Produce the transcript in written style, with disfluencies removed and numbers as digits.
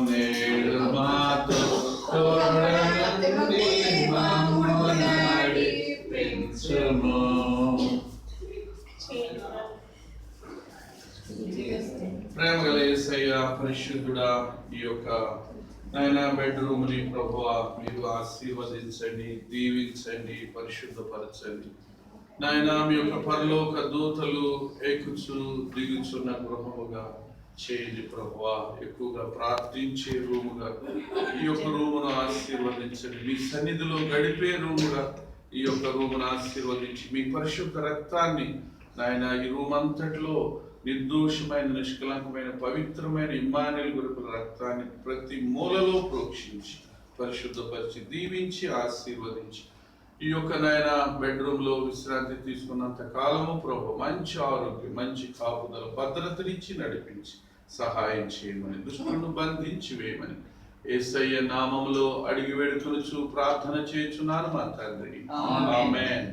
నేడు మాతో తోడనుండి మమ్ము నడిపించుము. ప్రేమ గల యేసయ్య పరిశుద్ధుడా, ఈ యొక్క నాయన బెడ్రూమ్ ని ప్రభువా మీరు ఆశీర్వదించండి, దీవించండి, పరిశుద్ధపరచండి. నాయన మీ యొక్క పరలోక దూతలు ఎక్కుచు దిగుచున్న గృహముగా చేయండి ప్రభువా. ఎక్కువగా ప్రార్థించే రూముగా ఈ యొక్క రూమును ఆశీర్వదించండి. మీ సన్నిధిలో గడిపే రూముగా ఈ యొక్క రూమును ఆశీర్వదించి మీ పరిశుద్ధ రక్తాన్ని నాయన ఈ రూమ్ అంతట్లో నిర్దోషమైన, నిష్కలంకమైన, పవిత్రమైన ఇమ్మానుయేలు గురుకుల రక్తాన్ని ప్రతి మూలలో ప్రోక్షించి పరిశుద్ధపరిచి దీవించి ఆశీర్వదించి ఈ యొక్క నాయన బెడ్రూమ్ లో విశ్రాంతి తీసుకున్నంత కాలము ప్రభు మంచి ఆరోగ్యం, మంచి కాపుదల, భద్రతనిచ్చి నడిపించి సహాయం చేయమని, దుష్టులను బంధించి వేయమని యేసయ్య నామములో అడిగి వేడుకొనుచు ప్రార్థన చేయుచున్నాను మా తండ్రి. ఆమేన్.